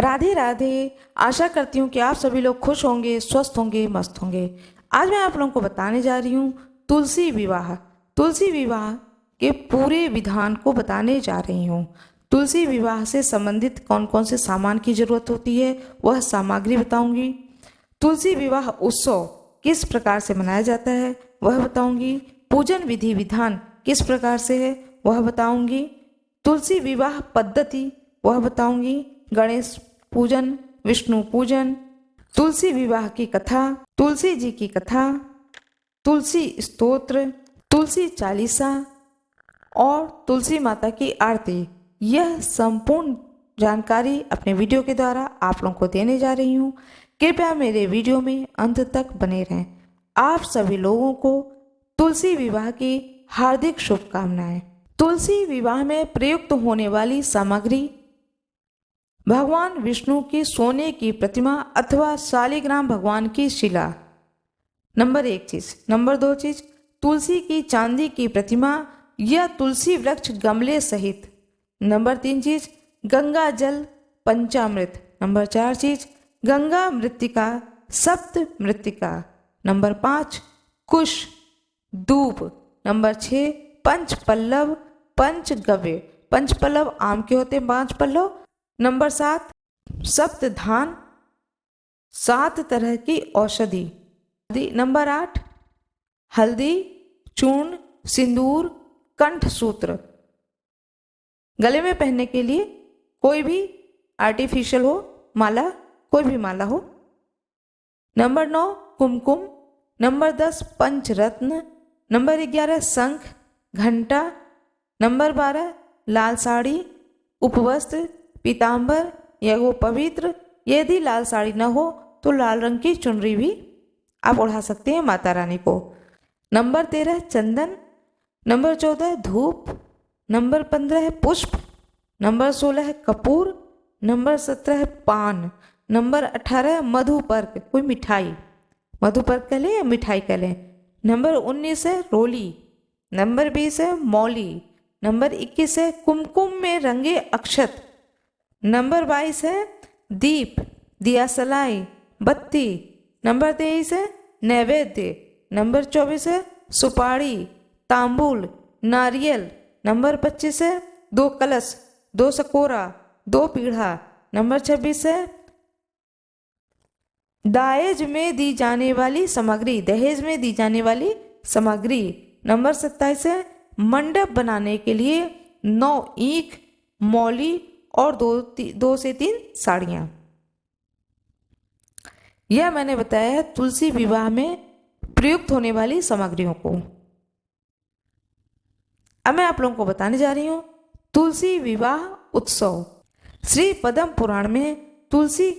राधे राधे। आशा करती हूँ कि आप सभी लोग खुश होंगे, स्वस्थ होंगे, मस्त होंगे। आज मैं आप लोगों को बताने जा रही हूँ तुलसी विवाह। तुलसी विवाह के पूरे विधान को बताने जा रही हूँ। तुलसी विवाह से संबंधित कौन कौन से सामान की जरूरत होती है वह सामग्री बताऊंगी। तुलसी विवाह उत्सव किस प्रकार से मनाया जाता है वह बताऊंगी। पूजन विधि विधान किस प्रकार से है वह बताऊंगी। तुलसी विवाह पद्धति वह बताऊंगी। गणेश पूजन, विष्णु पूजन, तुलसी विवाह की कथा, तुलसी जी की कथा, तुलसी स्तोत्र, तुलसी चालीसा और तुलसी माता की आरती। यह संपूर्ण जानकारी अपने वीडियो के द्वारा आप लोगों को देने जा रही हूँ। कृपया मेरे वीडियो में अंत तक बने रहें। आप सभी लोगों को तुलसी विवाह की हार्दिक शुभकामनाएं। तुलसी विवाह में प्रयुक्त होने वाली सामग्री भगवान विष्णु की सोने की प्रतिमा अथवा शालिग्राम भगवान की शिला, नंबर 1 चीज। नंबर 2 चीज, तुलसी की चांदी की प्रतिमा या तुलसी वृक्ष गमले सहित। नंबर 3 चीज, गंगा जल पंचामृत। नंबर 4 चीज, गंगा मृत्तिका सप्त मृत्तिका। नंबर 5, कुश दूब। नंबर 6, पंच पल्लव पंचगव्य। पंच पल्लव आम के होते हैं 5 पल्लव। नंबर 7, सप्त धान 7 तरह की औषधि। नंबर 8, हल्दी, चूर्ण, सिंदूर, कंठ सूत्र। गले में पहनने के लिए कोई भी आर्टिफिशियल हो माला, कोई भी माला हो। नंबर 9, कुमकुम। नंबर 10, पंचरत्न। नंबर 11, शंख घंटा। नंबर 12, लाल साड़ी, उपवस्त्र, पीताम्बर या वो पवित्र। यदि लाल साड़ी न हो तो लाल रंग की चुनरी भी आप ओढ़ा सकते हैं माता रानी को। नंबर 13, चंदन। नंबर 14, धूप। नंबर 15 है पुष्प। नंबर 16 है कपूर। नंबर 17 है पान। नंबर 18 है मधुपर्क, कोई मिठाई, मधुपर्क कह लें या मिठाई कह लें। नंबर 19 है रोली। नंबर 20 है मौली। नंबर 21 है कुमकुम में रंगे अक्षत। नंबर 22 है दीप, दिया सलाई, बत्ती। नंबर 23 है नैवेद्य। नंबर 24 है सुपारी, तांबूल, नारियल। नंबर 25 है 2 कलश, 2 सकोरा, 2 पीढ़ा। नंबर 26 है दहेज में दी जाने वाली सामग्री, दहेज में दी जाने वाली सामग्री। नंबर 27 है मंडप बनाने के लिए 9 ईख, मौली और 2 से 3 साड़ियाँ। यह मैंने बताया है तुलसी विवाह में प्रयुक्त होने वाली सामग्रियों को। अब मैं आप लोगों को बताने जा रही हूँ तुलसी विवाह उत्सव। श्री पद्म पुराण में तुलसी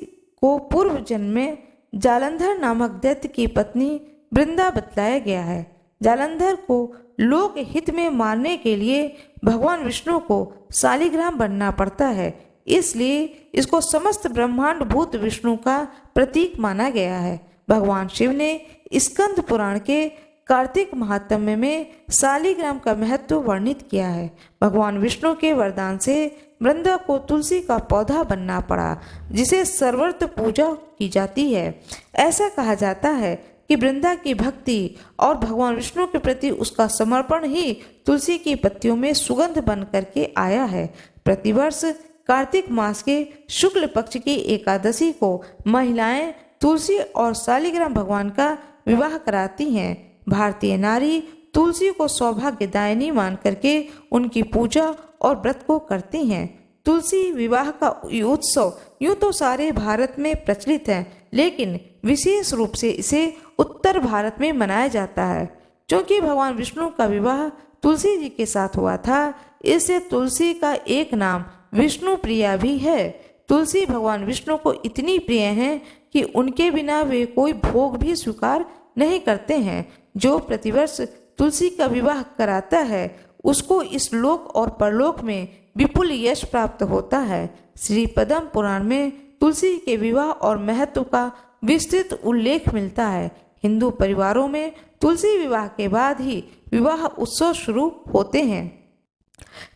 को पूर्व जन्म में जालंधर नामक दैत्य की पत्नी वृंदा बतलाया गया है। जालंधर को लोक हित में मारने के लिए भगवान विष्णु को शालिग्राम बनना पड़ता है, इसलिए इसको समस्त ब्रह्मांड भूत विष्णु का प्रतीक माना गया है। भगवान शिव ने स्कंद पुराण के कार्तिक महात्म्य में शालिग्राम का महत्व वर्णित किया है। भगवान विष्णु के वरदान से वृंदा को तुलसी का पौधा बनना पड़ा, जिसे सर्वत्र पूजा की जाती है। ऐसा कहा जाता है कि वृंदा की भक्ति और भगवान विष्णु के प्रति उसका समर्पण ही तुलसी की पत्तियों में सुगंध बन करके आया है। प्रतिवर्ष कार्तिक मास के शुक्ल पक्ष की एकादशी को महिलाएं तुलसी और शालिग्राम भगवान का विवाह कराती हैं। भारतीय नारी तुलसी को सौभाग्यदायिनी मान करके उनकी पूजा और व्रत को करती हैं। तुलसी विवाह का उत्सव यूं तो सारे भारत में प्रचलित है, लेकिन विशेष रूप से इसे उत्तर भारत में मनाया जाता है। क्योंकि भगवान विष्णु का विवाह तुलसी जी के साथ हुआ था, इससे तुलसी का एक नाम विष्णु प्रिया भी है। तुलसी भगवान विष्णु को इतनी प्रिय हैं कि उनके बिना वे कोई भोग भी स्वीकार नहीं करते हैं। जो प्रतिवर्ष तुलसी का विवाह कराता है उसको इस लोक और परलोक में विपुल यश प्राप्त होता है। श्री पद्म पुराण में तुलसी के विवाह और महत्व का विस्तृत उल्लेख मिलता है। हिंदू परिवारों में तुलसी विवाह के बाद ही विवाह उत्सव शुरू होते हैं।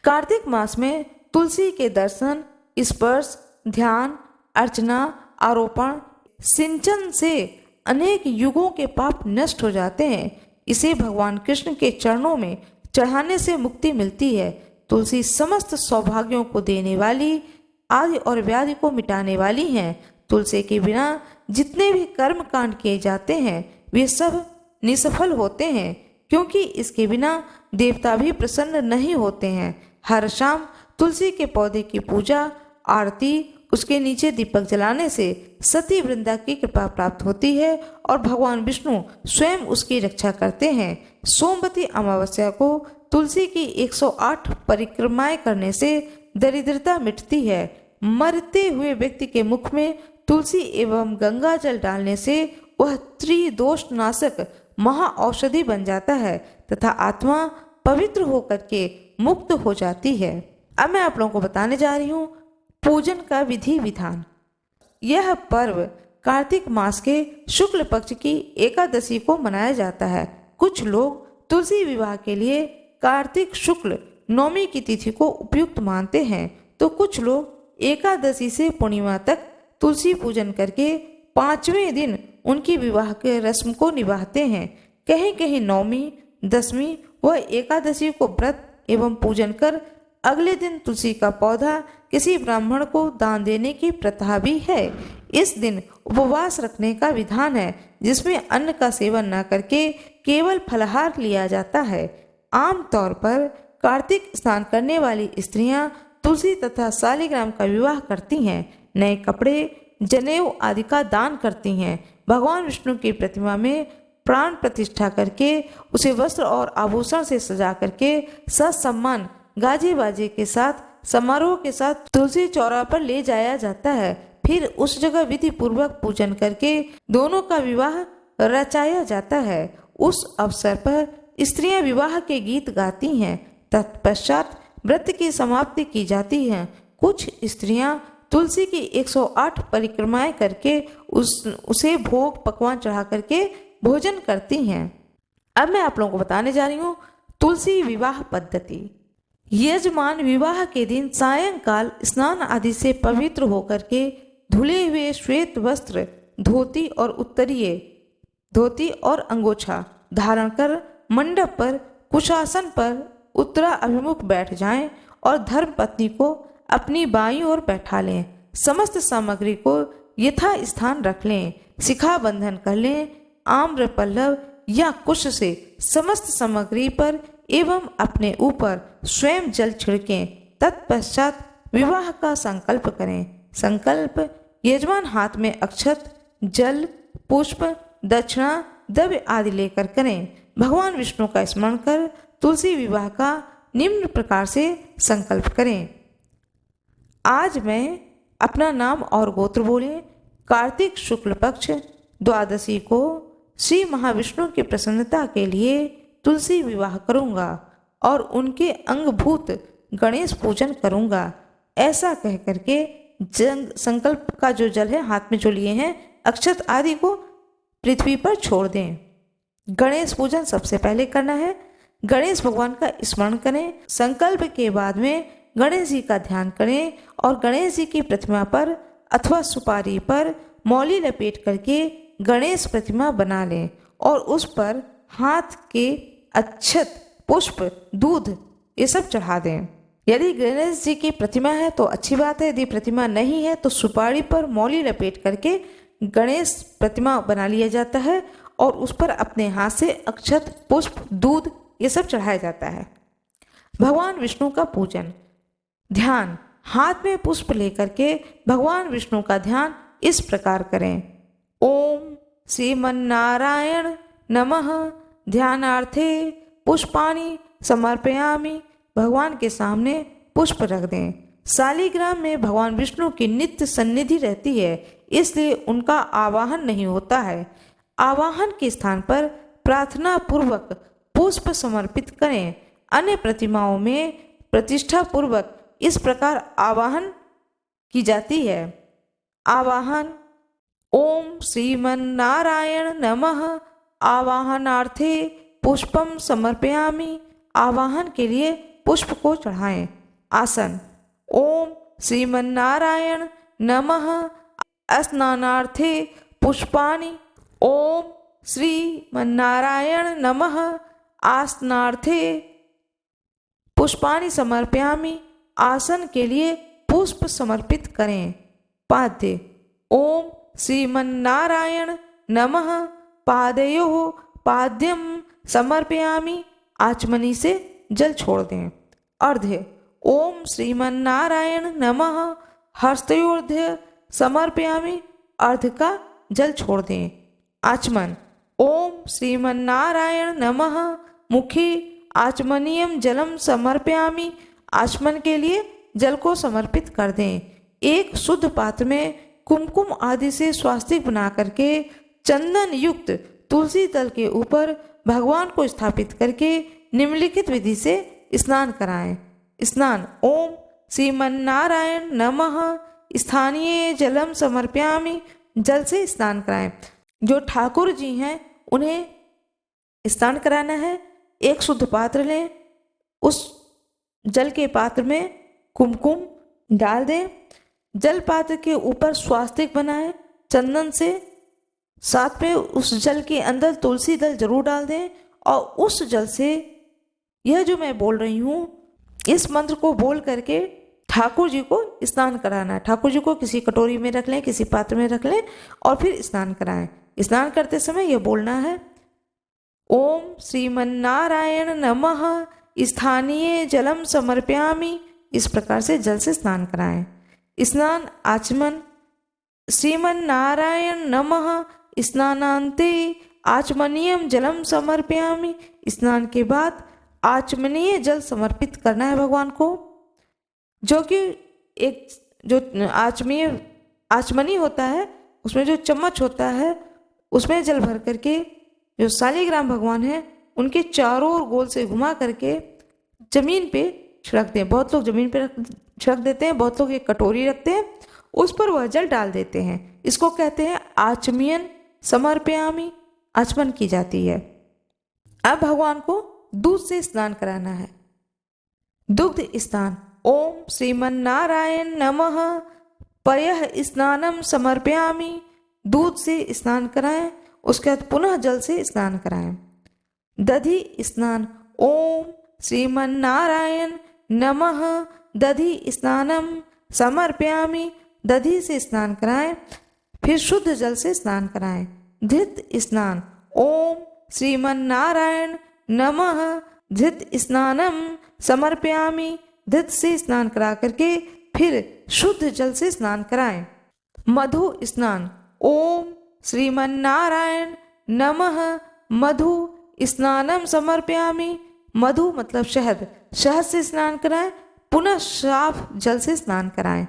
कार्तिक मास में तुलसी के दर्शन, स्पर्श, ध्यान अर्चना, आरोपण, सिंचन से अनेक युगों के पाप नष्ट हो जाते हैं। इसे भगवान कृष्ण के चरणों में चढ़ाने से मुक्ति मिलती है। तुलसी समस्त सौभाग्यों को देने वाली, आदि और व्याधि को मिटाने वाली हैं। तुलसी के बिना जितने भी कर्म कांड किए जाते हैं वे सब निसफल होते हैं, क्योंकि इसके बिना देवता भी प्रसन्न नहीं होते हैं। हर शाम तुलसी के पौधे की पूजा, आरती, उसके नीचे दीपक जलाने से सती वृंदा की कृपा प्राप्त होती है और भगवान विष्णु स्वयं उसकी रक्षा करते हैं। सोमवती अमावस्या को तुलसी की 108 परिक्रमाएं करने से दरिद्रता मिटती है। मरते हुए व्यक्ति के मुख में तुलसी एवं गंगा जल डालने से वह त्रिदोष नाशक महा औषधि बन जाता है तथा आत्मा पवित्र होकर के मुक्त हो जाती है। अब मैं आप लोगों को बताने जा रही हूँ पूजन का विधि विधान। यह पर्व कार्तिक मास के शुक्ल पक्ष की एकादशी को मनाया जाता है। कुछ लोग तुलसी विवाह के लिए कार्तिक शुक्ल नवमी की तिथि को उपयुक्त मानते हैं, तो कुछ लोग एकादशी से पूर्णिमा तक तुलसी पूजन करके 5वें दिन उनकी विवाह के रस्म को निभाते हैं। कहीं कहीं नवमी, दसवीं व एकादशी को व्रत एवं पूजन कर अगले दिन तुलसी का पौधा किसी ब्राह्मण को दान देने की प्रथा भी है। इस दिन उपवास रखने का विधान है, जिसमें अन्न का सेवन न करके केवल फलाहार लिया जाता है। आमतौर पर कार्तिक स्नान करने वाली स्त्रियां तुलसी तथा शालिग्राम का विवाह करती हैं, नए कपड़े, जनेऊ आदि का दान करती हैं, भगवान विष्णु की प्रतिमा में प्राण प्रतिष्ठा करके उसे वस्त्र और आभूषण से सजा करके ससम्मान गाजे बाजे के साथ समारोह के साथ तुलसी चौरा पर ले जाया जाता है। फिर उस जगह विधि पूर्वक पूजन करके दोनों का विवाह रचाया जाता है। उस अवसर पर स्त्रियां विवाह के गीत गाती हैं। तत्पश्चात व्रत की समाप्ति की जाती है। कुछ स्त्रियां तुलसी की 108 परिक्रमाएं करके उसे भोग पकवान चढ़ा करके भोजन करती हैं। अब मैं आप लोगों को बताने जा रही हूँ तुलसी विवाह पद्धति। यजमान विवाह के दिन सायंकाल स्नान आदि से पवित्र होकर के धुले हुए श्वेत वस्त्र, धोती और उत्तरीय धोती और अंगोछा धारण कर मंडप पर कुशासन पर उत्तरा अभिमुख बैठ जाएं और धर्म पत्नी को अपनी बाईं ओर बैठा लें। समस्त सामग्री को यथा स्थान रख लें। शिखा बंधन कर लें। आम्र पल्लव या कुश से समस्त सामग्री पर एवं अपने ऊपर स्वयं जल छिड़कें। तत्पश्चात विवाह का संकल्प करें। संकल्प: यजमान हाथ में अक्षत, जल, पुष्प, दक्षिणा, द्रव्य आदि लेकर करें। भगवान विष्णु का स्मरण कर तुलसी विवाह का निम्न प्रकार से संकल्प करें। आज मैं अपना नाम और गोत्र बोले। कार्तिक शुक्ल पक्ष द्वादशी को श्री महाविष्णु की प्रसन्नता के लिए तुलसी विवाह करूंगा और उनके अंगभूत गणेश पूजन करूंगा। ऐसा कह करके संकल्प का जो जल है हाथ में जो लिए हैं अक्षत आदि को पृथ्वी पर छोड़ दें। गणेश पूजन सबसे पहले करना है। गणेश भगवान का स्मरण करें। संकल्प के बाद में गणेश जी का ध्यान करें और गणेश जी की प्रतिमा पर अथवा सुपारी पर मौली लपेट करके गणेश प्रतिमा बना लें और उस पर हाथ के अक्षत, पुष्प, दूध ये सब चढ़ा दें। यदि गणेश जी की प्रतिमा है तो अच्छी बात है, यदि प्रतिमा नहीं है तो सुपारी पर मौली लपेट करके गणेश प्रतिमा बना लिया जाता है और उस पर अपने हाथ से अक्षत, पुष्प, दूध ये सब चढ़ाया जाता है। भगवान विष्णु का पूजन। ध्यान: हाथ में पुष्प लेकर के भगवान विष्णु का ध्यान इस प्रकार करें। ओम श्रीमन्नारायण नमः। ध्यानार्थे पुष्पाणि समर्पयामि। भगवान के सामने पुष्प रख दें। शालिग्राम में भगवान विष्णु की नित्य सन्निधि रहती है, इसलिए उनका आवाहन नहीं होता है। आवाहन के स्थान पर प्रार्थना पूर्वक पुष्प समर्पित करें। अन्य प्रतिमाओं में प्रतिष्ठा पूर्वक इस प्रकार आवाहन की जाती है। आवाहन: ओम श्रीमन्नारायण नमः। आवाहनार्थे पुष्पम समर्पयामि। आवाहन के लिए पुष्प को चढ़ाएं। आसन: ओम श्रीमन्नारायण नमः। स्नानार्थे पुष्पाणि। ओम श्रीमन्नारायण नमः। आसनार्थे पुष्पाणि समर्पयामि। आसन के लिए पुष्प समर्पित करें। पाद्य। ओम श्रीमन्नारायण नमः। पादयोः पाद्यम समर्पयामि। आचमनी से जल छोड़ दें। अर्ध्य। ओम श्रीमन्नारायण नमः। हस्तयोर्ध्य समर्पयामि। अर्ध का जल छोड़ दें। आचमन। ओम श्रीमन्नारायण नमः। मुखे आचमनीयम जलम समर्पयामि। आचमन के लिए जल को समर्पित कर दें। एक शुद्ध पात्र में कुमकुम आदि से स्वास्तिक बना करके चंदन युक्त तुलसी दल के ऊपर भगवान को स्थापित करके निम्नलिखित विधि से स्नान कराएं। स्नान। ओम श्रीमन्नारायण नमः। स्थानीय जलम समर्पयामि। जल से स्नान कराएं। जो ठाकुर जी हैं उन्हें स्नान कराना है। एक शुद्ध पात्र लें, उस जल के पात्र में कुमकुम डाल दें। जल पात्र के ऊपर स्वास्तिक बनाएं चंदन से। साथ में उस जल के अंदर तुलसी दल जरूर डाल दें और उस जल से यह जो मैं बोल रही हूँ इस मंत्र को बोल करके ठाकुर जी को स्नान कराना है। ठाकुर जी को किसी कटोरी में रख लें, किसी पात्र में रख लें और फिर स्नान कराएं। स्नान करते समय यह बोलना है, ओम श्रीमन्नारायण नमः। स्थानीय जलम समर्पयामि। इस प्रकार से जल से स्नान कराएं। स्नान आचमन। श्रीमन्नारायण नमः। स्नानांते आचमनीयम जलम समर्पयामि। स्नान के बाद आचमनीय जल समर्पित करना है भगवान को, जो कि एक जो आचमनी होता है उसमें जो चम्मच होता है उसमें जल भर करके जो शालिग्राम भगवान हैं उनके चारों ओर गोल से घुमा करके जमीन पे छिड़क दें। बहुत लोग जमीन पे छिड़क देते हैं, बहुत लोग एक कटोरी रखते हैं, उस पर वह जल डाल देते हैं। इसको कहते हैं आचमयन समर्पयामि। आचमन की जाती है। अब भगवान को दूध से स्नान कराना है। दुग्ध स्नान। ओम श्रीमन्नारायण नमः। पयः स्नानम समर्पयामि। दूध से स्नान कराएं, उसके बाद पुनः जल से स्नान कराएं। दधि स्नान। ओम श्रीमन्नारायण नमः। दधि स्नानम समर्पयामि। दधि से स्नान कराएं, फिर शुद्ध जल से स्नान कराएं। धृत स्नान। ओम श्रीमन्नारायण नमः। धृत स्नानम समर्पयामि। धृत से स्नान करा करके फिर शुद्ध जल से स्नान कराएं। मधु स्नान। ओम श्रीमन्नारायण नमः। मधु स्नानम समर्पयामि। मधु मतलब शहद। शहद से स्नान कराएं, पुनः साफ जल से स्नान कराएं।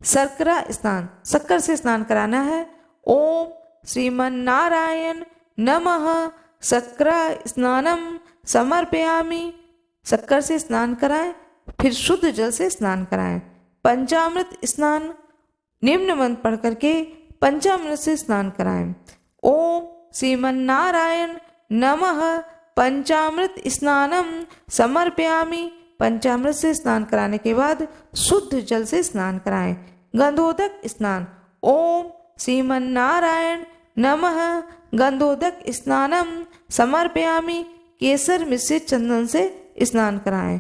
शर्करा स्नान। शक्कर से स्नान कराना है। ओम श्रीमन्नारायण नमः। शर्करा स्नानम समर्पयामि। शक्कर से स्नान कराएं, फिर शुद्ध जल से स्नान कराएं। पंचामृत स्नान। निम्न मंत्र पढ़ करके पंचामृत से स्नान कराएं। ओम श्रीमन्नारायण नमः। पंचामृत स्नानम समर्पयामि। पंचामृत से स्नान कराने के बाद शुद्ध जल से स्नान कराएं। गंधोदक स्नान। ओम श्रीमन्नारायण नमः। गंधोदक स्नानम समर्पयामि। केसर मिश्रित चंदन से स्नान कराएं।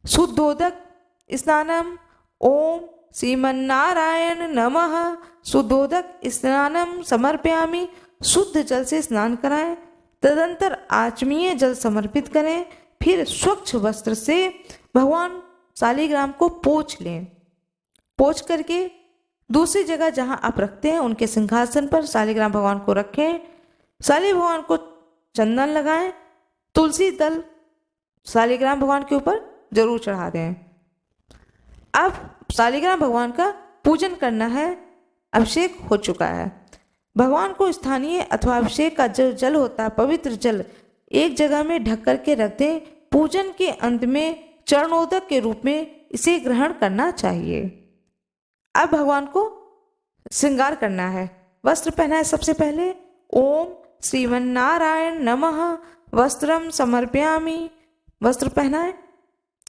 शुद्धोदक स्नानम। ओम श्रीमन्नारायण नमः। शुद्धोदक स्नानम समर्पयामि। शुद्ध जल से स्नान कराएं। तदंतर आचमीय जल समर्पित करें। फिर स्वच्छ वस्त्र से भगवान शालिग्राम को पोंछ लें। पोंछ करके दूसरी जगह जहां आप रखते हैं उनके सिंहासन पर शालिग्राम भगवान को रखें। शाली भगवान को चंदन लगाएं। तुलसी दल शालिग्राम भगवान के ऊपर जरूर चढ़ा दें। अब शालिग्राम भगवान का पूजन करना है। अभिषेक हो चुका है। भगवान को स्थानीय अथवा अभिषेक का जो जल होता है, पवित्र जल, एक जगह में ढक करके रख दें। पूजन के अंत में चरणोदक के रूप में इसे ग्रहण करना चाहिए। अब भगवान को श्रृंगार करना है। वस्त्र पहना है सबसे पहले। ओम श्रीमन्नारायण नमः। वस्त्रम समर्पयामि। वस्त्र पहना है।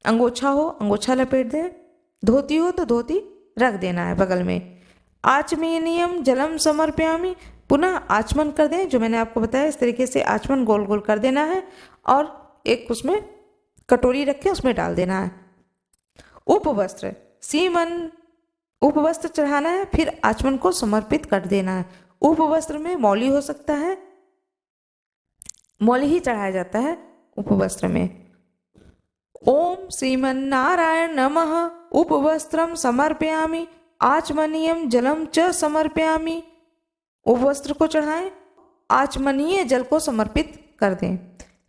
अंगोछा हो अंगोछा लपेट दें। धोती हो तो धोती रख देना है बगल में। आचमनीयम जलम समर्पयामि, पुनः आचमन कर दें। जो मैंने आपको बताया इस तरीके से आचमन गोल गोल कर देना है और एक उसमें कटोरी रख के उसमें डाल देना है। उपवस्त्र, सीमन उपवस्त्र चढ़ाना है, फिर आचमन को समर्पित कर देना है। उपवस्त्र में मौली हो सकता है, मौली ही चढ़ाया जाता है उपवस्त्र में। ओम श्रीमन्नारायण नमः उपवस्त्रम समर्पयामि आचमनीयम जलम च समर्पयामि, उपवस्त्र को चढ़ाएं, आचमनीय जल को समर्पित कर दें।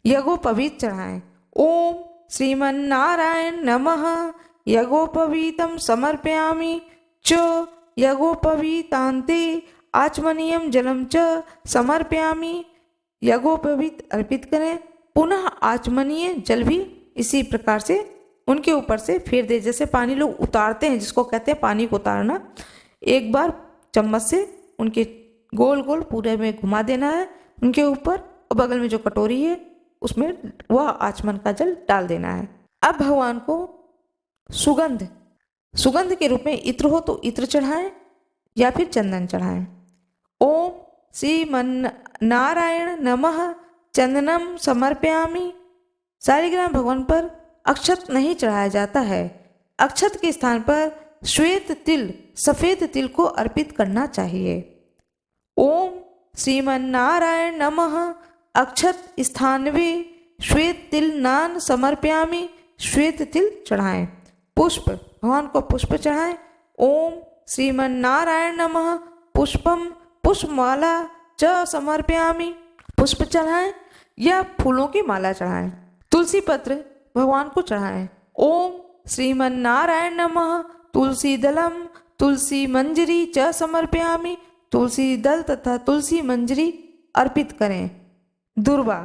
यज्ञोपवीत चढ़ाएं। ओम श्रीमन्नारायण नमः यज्ञोपवीतम समर्पयामि च यज्ञोपवीतान्ते आचमनीयम जलम च समर्पयामि, यज्ञोपवीत अर्पित करें, पुनः आचमनीय जल भी इसी प्रकार से उनके ऊपर से फेर दे, जैसे पानी लोग उतारते हैं जिसको कहते हैं पानी को उतारना। एक बार चम्मच से उनके गोल गोल पूरे में घुमा देना है उनके ऊपर, और बगल में जो कटोरी है उसमें वह आचमन का जल डाल देना है। अब भगवान को सुगंध के रूप में इत्र हो तो इत्र चढ़ाएं या फिर चंदन चढ़ाएं। ओम श्रीमन्नारायण नमः चंदनम समर्पयामि, सालिग्राम भगवान पर अक्षत नहीं चढ़ाया जाता है। अक्षत के स्थान पर श्वेत तिल, सफेद तिल को अर्पित करना चाहिए। ओम श्रीमन्नारायण नमः अक्षत स्थानवे श्वेत तिल नान समर्पयामि, श्वेत तिल चढ़ाएं। पुष्प, भगवान को पुष्प चढ़ाएं। ओम श्रीमन्नारायण नमः पुष्पम पुष्पमाला च समर्पयामि, पुष्प चढ़ाएं या फूलों की माला चढ़ाएं। तुलसी पत्र भगवान को चढ़ाएं। ओम श्रीमन्नारायण नमः तुलसी दलम तुलसी मंजरी च समर्पयामि, तुलसी दल तथा तुलसी मंजरी अर्पित करें। दुर्वा,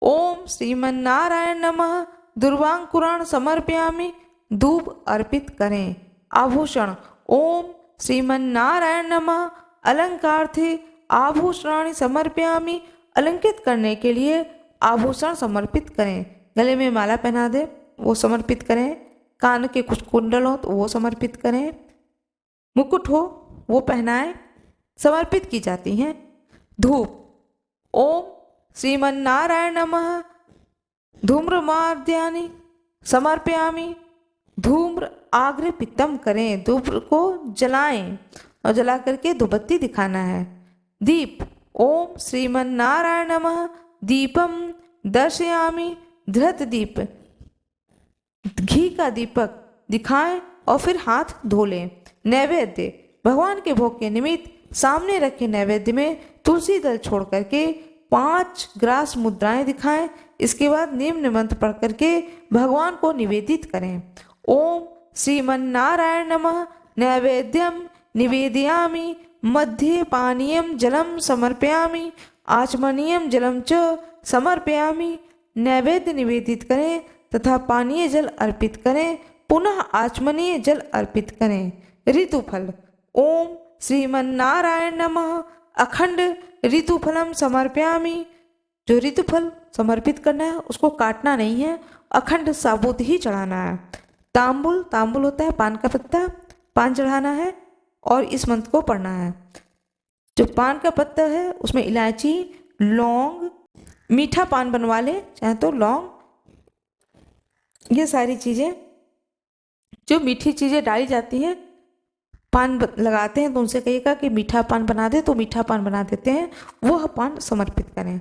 ओम श्रीमन्नारायण नमः दुर्वांकुरान समर्पयामि, धूप अर्पित करें। आभूषण, ओम श्रीमन्नारायण नमः अलंकार्थे आभूषणानि समर्पयामि, अलंकृत करने के लिए आभूषण समर्पित करें। गले में माला पहना दे वो समर्पित करें, कान के कुछ कुंडल हो तो वो समर्पित करें, मुकुट हो वो पहनाएं, समर्पित की जाती हैं। धूप, ओम श्रीमन्नारायण नमः धूम्रमाद्यानि समर्पयामि, धूम्र आग्र पित्तम करें, धूम्र को जलाएं और जला करके धूपबत्ती दिखाना है। दीप, ओम श्रीमन्नारायण नमः दीपम दर्शयामि, धृत दीप, घी का दीपक दिखाएं और फिर हाथ धो लें। नैवेद्य, भगवान के भोग के निमित्त सामने रखे नैवेद्य में तुलसी दल छोड़ करके 5 ग्रास मुद्राएं दिखाएं। इसके बाद निम्न मंत्र पढ़ करके भगवान को निवेदित करें। ओम श्रीमन्नारायण नमः नैवेद्यम निवेदयामि, मध्ये पानीयम जलम समर्पयामि, आचमनीयम जलम च समर्पयामि, नैवेद्य निवेदित करें तथा पानीय जल अर्पित करें, पुनः आचमनीय जल अर्पित करें। ऋतुफल, ओम श्रीमन्नारायण नमः अखंड ऋतुफलम समर्पयामि, जो ऋतुफल समर्पित करना है उसको काटना नहीं है, अखंड साबुत ही चढ़ाना है। तांबुल, तांबुल होता है पान का पत्ता, पान चढ़ाना है और इस मंत्र को पढ़ना है। जो पान का पत्ता है उसमें इलायची, लौंग, मीठा पान बनवा ले चाहे तो लौंग, ये सारी चीज़ें जो मीठी चीज़ें डाली जाती हैं, पान लगाते हैं तो उनसे कहिएगा कि मीठा पान बना दे, तो मीठा पान बना देते हैं, वह पान समर्पित करें।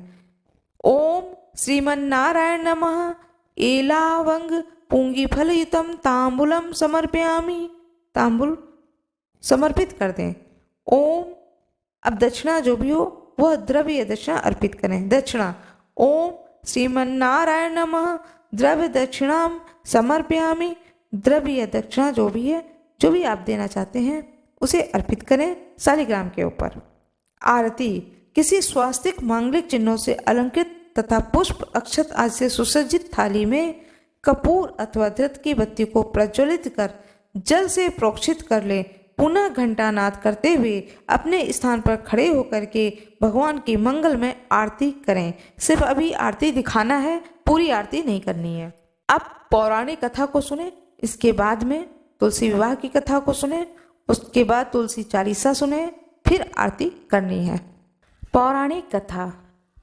ओम श्रीमन्नारायण नमः एलावंग पुंगी फलयुतम तांबुलम समर्पयामि, तांबुल समर्पित कर दें। ओम, अब दक्षिणा जो भी हो वह द्रव्य दक्षिणा अर्पित करें। दक्षिणा, ओम श्रीमन्नारायण नमः द्रव्य दक्षिणाम समर्पयामि, द्रव्य दक्षिणा जो भी आप देना चाहते हैं उसे अर्पित करें शालिग्राम के ऊपर। आरती, किसी स्वास्तिक मांगलिक चिन्हों से अलंकृत तथा पुष्प अक्षत आदि से सुसज्जित थाली में कपूर अथवा धृत की बत्ती को प्रज्वलित कर जल से प्रोक्षित कर लें। पुनः घंटानाद करते हुए अपने स्थान पर खड़े होकर के भगवान की मंगलमय आरती करें। सिर्फ अभी आरती दिखाना है, पूरी आरती नहीं करनी है। अब पौराणिक कथा को सुने, इसके बाद में तुलसी विवाह की कथा को सुने। उसके बाद तुलसी चालीसा सुने, फिर आरती करनी है। पौराणिक कथा,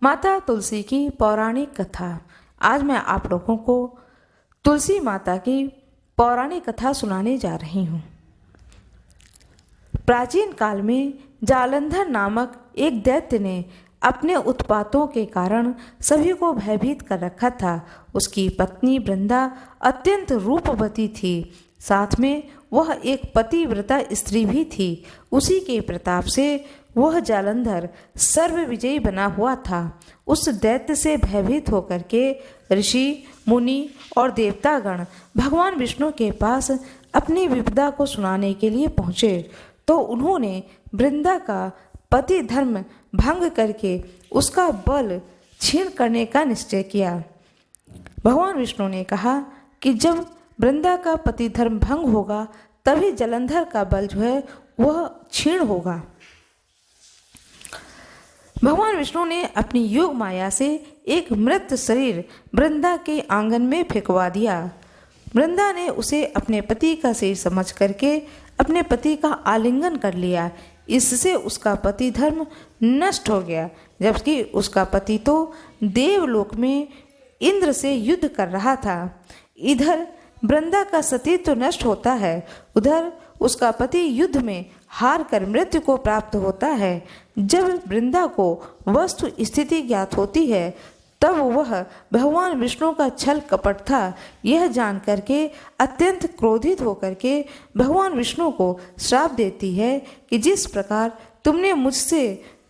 माता तुलसी की पौराणिक कथा। आज मैं आप लोगों को तुलसी माता की पौराणिक कथा सुनाने जा रही हूँ। प्राचीन काल में जालंधर नामक एक दैत्य ने अपने उत्पातों के कारण सभी को भयभीत कर रखा था। उसकी पत्नी वृंदा अत्यंत रूपवती थी, साथ में वह एक पतिव्रता स्त्री भी थी। उसी के प्रताप से वह जालंधर सर्व विजयी बना हुआ था। उस दैत्य से भयभीत होकर के ऋषि, मुनि और देवतागण भगवान विष्णु के पास अपनी विपदा को सुनाने के लिए पहुँचे, तो उन्होंने वृंदा का पति धर्म भंग करके उसका बल छीन करने का निश्चय किया। भगवान विष्णु ने कहा कि जब वृंदा का पति धर्म भंग होगा तभी जालंधर का बल जो है वह क्षीण होगा। भगवान विष्णु ने अपनी योग माया से एक मृत शरीर वृंदा के आंगन में फेंकवा दिया। वृंदा ने उसे अपने पति का शरीर समझ करके अपने पति का आलिंगन कर लिया। इससे उसका पति धर्म नष्ट हो गया, जबकि उसका पति तो देवलोक में इंद्र से युद्ध कर रहा था। इधर वृंदा का सतीत्व तो नष्ट होता है, उधर उसका पति युद्ध में हार कर मृत्यु को प्राप्त होता है। जब वृंदा को वस्तु स्थिति ज्ञात होती है तब वह भगवान विष्णु का छल कपट था यह जान करके अत्यंत क्रोधित होकर के भगवान विष्णु को श्राप देती है कि जिस प्रकार तुमने मुझसे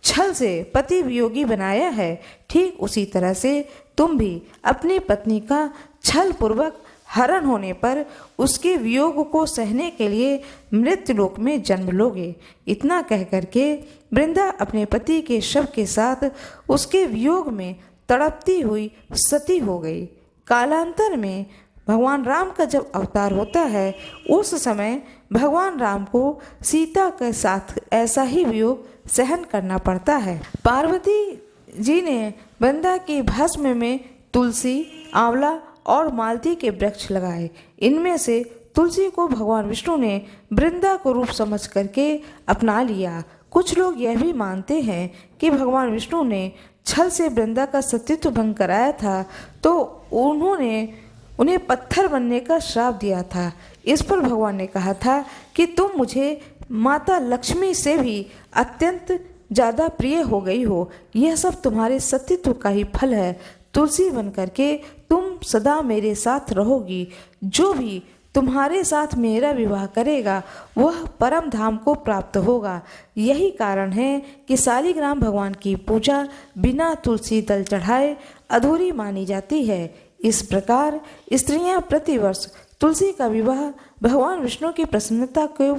छल से पति वियोगी बनाया है, ठीक उसी तरह से तुम भी अपनी पत्नी का छल पूर्वक हरण होने पर उसके वियोग को सहने के लिए मृत्युलोक में जन्म लोगे। इतना कह करके वृंदा अपने पति के शव के साथ उसके वियोग में तड़पती हुई सती हो गई। कालांतर में भगवान राम का जब अवतार होता है उस समय भगवान राम को सीता के साथ ऐसा ही वियोग सहन करना पड़ता है। पार्वती जी ने वृंदा की भस्म में तुलसी, आंवला और मालती के वृक्ष लगाए। इनमें से तुलसी को भगवान विष्णु ने वृंदा को रूप समझ करके अपना लिया। कुछ लोग यह भी मानते हैं कि भगवान विष्णु ने छल से वृंदा का सतीत्व भंग कराया था तो उन्होंने उन्हें पत्थर बनने का श्राप दिया था। इस पर भगवान ने कहा था कि तुम मुझे माता लक्ष्मी से भी अत्यंत ज़्यादा प्रिय हो गई हो, यह सब तुम्हारे सतीत्व का ही फल है। तुलसी बन करके तुम सदा मेरे साथ रहोगी। जो भी तुम्हारे साथ मेरा विवाह करेगा वह परम धाम को प्राप्त होगा। यही कारण है कि शालिग्राम भगवान की पूजा बिना तुलसी दल चढ़ाए अधूरी मानी जाती है। इस प्रकार स्त्रियां प्रतिवर्ष तुलसी का विवाह भगवान विष्णु की प्रसन्नता को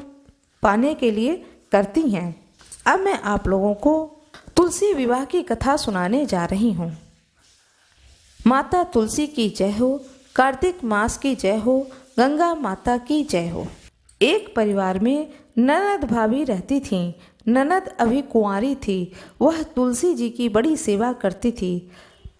पाने के लिए करती हैं। अब मैं आप लोगों को तुलसी विवाह की कथा सुनाने जा रही हूँ। माता तुलसी की जय हो, कार्तिक मास की जय हो, गंगा माता की जय हो। एक परिवार में ननद भाभी रहती थीं। ननद अभी कुंवारी थी। वह तुलसी जी की बड़ी सेवा करती थी,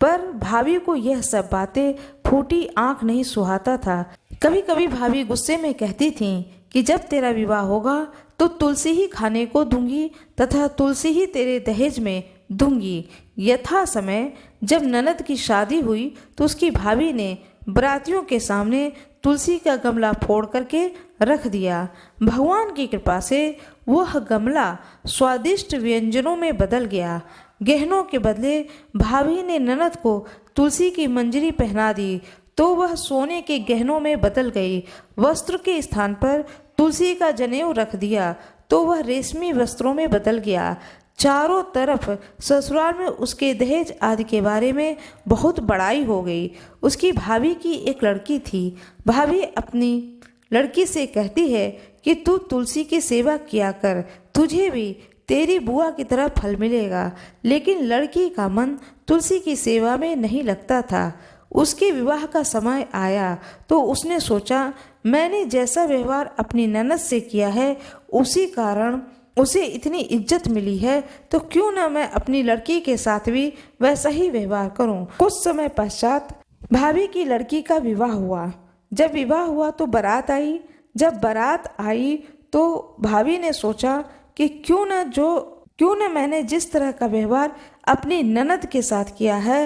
पर भाभी को यह सब बातें फूटी आंख नहीं सुहाता था। कभी कभी भाभी गुस्से में कहती थीं कि जब तेरा विवाह होगा तो तुलसी ही खाने को दूंगी तथा तुलसी ही तेरे दहेज में दूंगी। यथा समय जब ननद की शादी हुई तो उसकी भाभी ने बरातियों के सामने तुलसी का गमला फोड़ करके रख दिया। भगवान की कृपा से वह गमला स्वादिष्ट व्यंजनों में बदल गया। गहनों के बदले भाभी ने ननद को तुलसी की मंजरी पहना दी तो वह सोने के गहनों में बदल गई। वस्त्र के स्थान पर तुलसी का जनेऊ रख दिया तो वह रेशमी वस्त्रों में बदल गया। चारों तरफ ससुराल में उसके दहेज आदि के बारे में बहुत बड़ाई हो गई। उसकी भाभी की एक लड़की थी। भाभी अपनी लड़की से कहती है कि तू तुलसी की सेवा किया कर, तुझे भी तेरी बुआ की तरह फल मिलेगा। लेकिन लड़की का मन तुलसी की सेवा में नहीं लगता था। उसके विवाह का समय आया तो उसने सोचा मैंने जैसा व्यवहार अपनी ननद से किया है उसी कारण उसे इतनी इज्जत मिली है तो क्यों न मैं अपनी लड़की के साथ भी वैसा ही व्यवहार करूं। कुछ समय पश्चात भाभी की लड़की का विवाह हुआ। जब विवाह हुआ तो बारात आई। जब बारात आई तो भाभी ने सोचा कि क्यों न मैंने जिस तरह का व्यवहार अपनी ननद के साथ किया है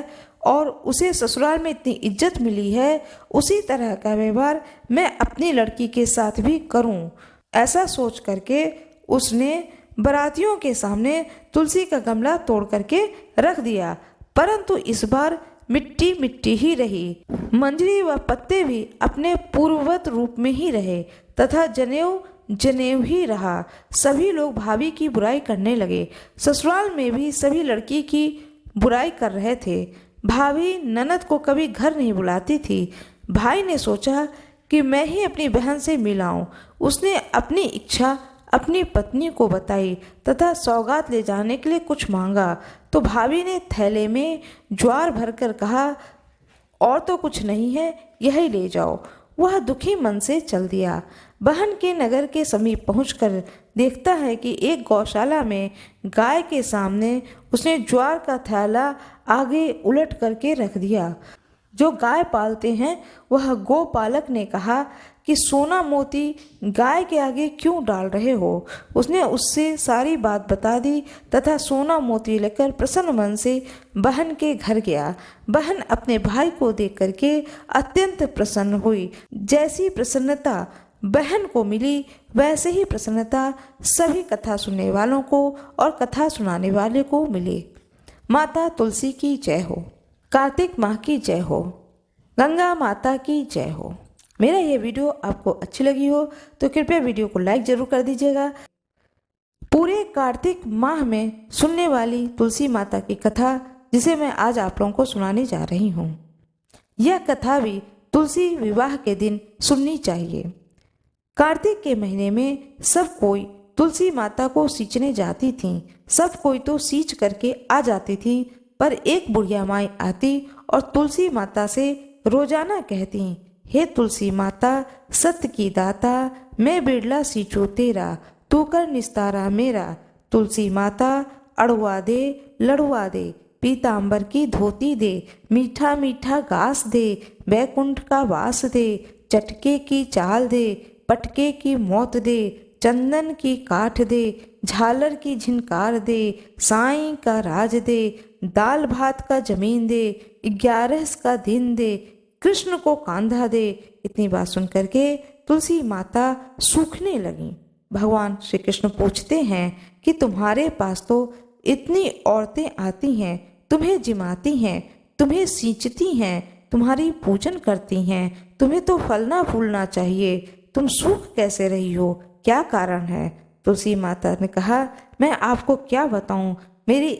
और उसे ससुराल में इतनी इज्जत मिली है, उसी तरह का व्यवहार मैं अपनी लड़की के साथ भी करूं। ऐसा सोच करके उसने बारातियों के सामने तुलसी का गमला तोड़ करके रख दिया, परंतु इस बार मिट्टी मिट्टी ही रही। मंजरी व पत्ते भी अपने पूर्ववत रूप में ही रहे तथा जनेऊ जनेऊ ही रहा। सभी लोग भाभी की बुराई करने लगे। ससुराल में भी सभी लड़की की बुराई कर रहे थे। भाभी ननद को कभी घर नहीं बुलाती थी। भाई ने सोचा कि मैं ही अपनी बहन से मिलाऊं। उसने अपनी इच्छा अपनी पत्नी को बताई तथा सौगात ले जाने के लिए कुछ मांगा, तो भाभी ने थैले में ज्वार भरकर कहा, और तो कुछ नहीं है, यही ले जाओ। वह दुखी मन से चल दिया। बहन के नगर के समीप पहुंचकर देखता है कि एक गौशाला में गाय के सामने उसने ज्वार का थैला आगे उलट करके रख दिया। जो गाय पालते हैं वह गोपालक ने कहा कि सोना मोती गाय के आगे क्यों डाल रहे हो। उसने उससे सारी बात बता दी तथा सोना मोती लेकर प्रसन्न मन से बहन के घर गया। बहन अपने भाई को देख करके अत्यंत प्रसन्न हुई। जैसी प्रसन्नता बहन को मिली वैसे ही प्रसन्नता सभी कथा सुनने वालों को और कथा सुनाने वाले को मिली। माता तुलसी की जय हो। कार्तिक माह की जय हो। गंगा माता की जय हो। मेरा ये वीडियो आपको अच्छी लगी हो तो कृपया वीडियो को लाइक जरूर कर दीजिएगा। पूरे कार्तिक माह में सुनने वाली तुलसी माता की कथा जिसे मैं आज आप लोगों को सुनाने जा रही हूँ, यह कथा भी तुलसी विवाह के दिन सुननी चाहिए। कार्तिक के महीने में सब कोई तुलसी माता को सींचने जाती थी। सब कोई तो सींच करके आ जाती थी, पर एक बुढ़िया माई आती और तुलसी माता से रोजाना कहती, हे तुलसी माता सत्य की दाता, मैं बिरला सींचू तेरा, तू कर निस्तारा मेरा। तुलसी माता अड़ुआ दे लड़ुआ दे, पीतांबर की धोती दे, मीठा मीठा घास दे, बैकुंठ का वास दे, चटके की चाल दे, पटके की मौत दे, चंदन की काठ दे, झालर की झिनकार दे, साईं का राज दे, दाल भात का जमीन दे, 11 का दिन दे, कृष्ण को कांधा दे। इतनी बात सुन करके तुलसी माता सूखने लगी। भगवान श्री कृष्ण पूछते हैं कि तुम्हारे पास तो इतनी औरतें आती हैं, तुम्हें जिमाती हैं, तुम्हें सींचती हैं, तुम्हारी पूजन करती हैं, तुम्हें तो फलना फूलना चाहिए, तुम सूख कैसे रही हो, क्या कारण है। तुलसी माता ने कहा, मैं आपको क्या बताऊं, मेरी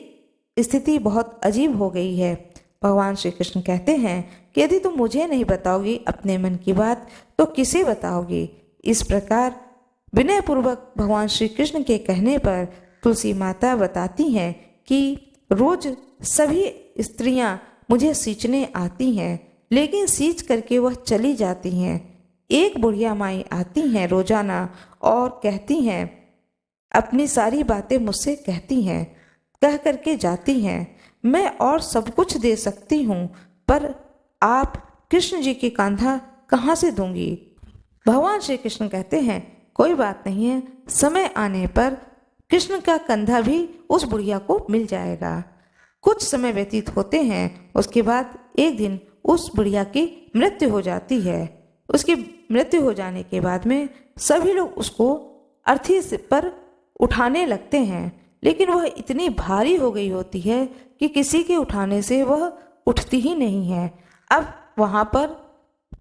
स्थिति बहुत अजीब हो गई है। भगवान श्री कृष्ण कहते हैं कि यदि तुम मुझे नहीं बताओगी अपने मन की बात तो किसे बताओगी। इस प्रकार विनयपूर्वक भगवान श्री कृष्ण के कहने पर तुलसी माता बताती हैं कि रोज सभी स्त्रियां मुझे सींचने आती हैं, लेकिन सींच करके वह चली जाती हैं। एक बुढ़िया माई आती हैं रोजाना और कहती हैं, अपनी सारी बातें मुझसे कहती हैं, कह करके जाती हैं, मैं और सब कुछ दे सकती हूँ, पर आप कृष्ण जी की कांधा कहाँ से दूंगी। भगवान श्री कृष्ण कहते हैं, कोई बात नहीं है, समय आने पर कृष्ण का कंधा भी उस बुढ़िया को मिल जाएगा। कुछ समय व्यतीत होते हैं, उसके बाद एक दिन उस बुढ़िया की मृत्यु हो जाती है। उसकी मृत्यु हो जाने के बाद में सभी लोग उसको अर्थी पर उठाने लगते हैं, लेकिन वह इतनी भारी हो गई होती है कि किसी के उठाने से वह उठती ही नहीं है। अब वहाँ पर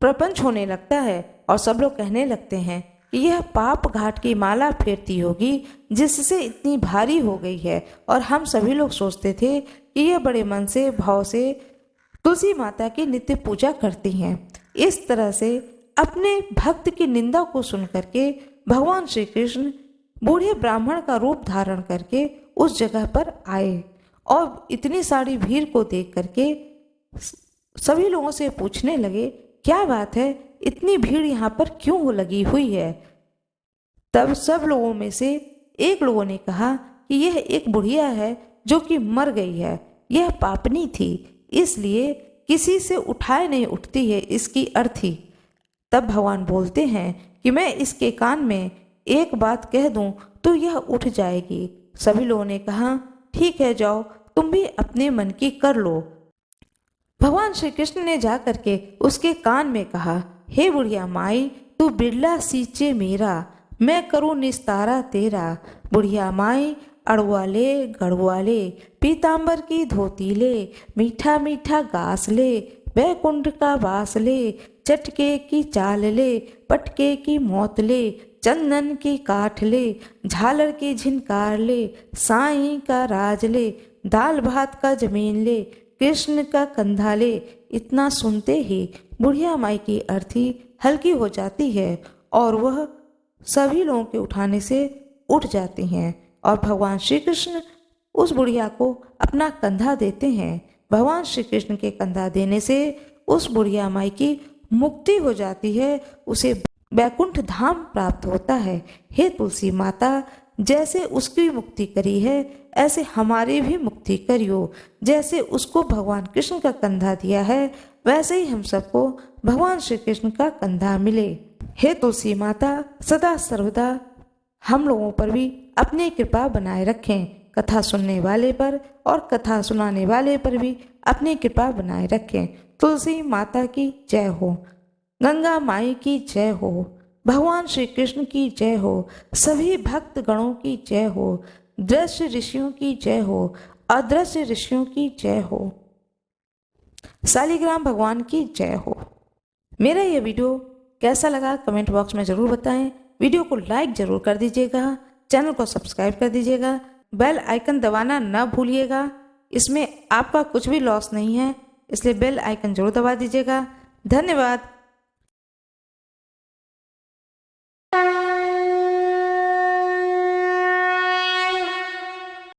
प्रपंच होने लगता है और सब लोग कहने लगते हैं कि यह पाप घाट की माला फेरती होगी जिससे इतनी भारी हो गई है। और हम सभी लोग सोचते थे कि यह बड़े मन से भाव से तुलसी माता की नित्य पूजा करती हैं। इस तरह से अपने भक्त की निंदा को सुन करके भगवान श्री कृष्ण बूढ़े ब्राह्मण का रूप धारण करके उस जगह पर आए और इतनी सारी भीड़ को देख करके सभी लोगों से पूछने लगे, क्या बात है, इतनी भीड़ यहाँ पर क्यों लगी हुई है। तब सब लोगों में से एक लोगों ने कहा कि यह एक बुढ़िया है जो कि मर गई है, यह पापनी थी, इसलिए किसी से उठाए नहीं उठती है इसकी अर्थी। तब भगवान बोलते हैं कि मैं इसके कान में एक बात कह दूं तो यह उठ जाएगी। सभी लोगों ने कहा, ठीक है, जाओ, तुम भी अपने मन की कर लो। भगवान श्री कृष्ण ने जाकर के उसके कान में कहा, हे बुढ़िया माई, तू बिरला सींचे मेरा, मैं करूँ निस्तारा तेरा। बुढ़िया माई, अड़ुआ ले गड़ुआ ले, पीताम्बर की धोती ले, मीठा मीठा घास ले, बैकुंठ का वास ले, चटके की चाल ले, पटके की मौत ले, चंदन की काठ ले, झालर की झिनकार ले, साईं का राज ले, दाल भात का जमीन ले, कृष्ण का कंधा ले। इतना सुनते ही बुढ़िया माई की अर्थी हल्की हो जाती है और वह सभी लोगों के उठाने से उठ जाती हैं और भगवान श्री कृष्ण उस बुढ़िया को अपना कंधा देते हैं। भगवान श्री कृष्ण के कंधा देने से उस बुढ़िया माई की मुक्ति हो जाती है, उसे बैकुंठ धाम प्राप्त होता है। हे तुलसी माता, जैसे उसकी मुक्ति करी है ऐसे हमारी भी मुक्ति करियो। जैसे उसको भगवान कृष्ण का कंधा दिया है वैसे ही हम सबको भगवान श्री कृष्ण का कंधा मिले। हे तुलसी माता, सदा सर्वदा हम लोगों पर भी अपनी कृपा बनाए रखें। कथा सुनने वाले पर और कथा सुनाने वाले पर भी अपनी कृपा बनाए रखें। तुलसी माता की जय हो, गंगा माई की जय हो, भगवान श्री कृष्ण की जय हो, सभी भक्त गणों की जय हो, दृश्य ऋषियों की जय हो, अदृश्य ऋषियों की जय हो, शालिग्राम भगवान की जय हो। मेरा यह वीडियो कैसा लगा कमेंट बॉक्स में ज़रूर बताएं। वीडियो को लाइक ज़रूर कर दीजिएगा, चैनल को सब्सक्राइब कर दीजिएगा, बेल आइकन दबाना न भूलिएगा। इसमें आपका कुछ भी लॉस नहीं है, इसलिए बेल आइकन जरूर दबा दीजिएगा। धन्यवाद।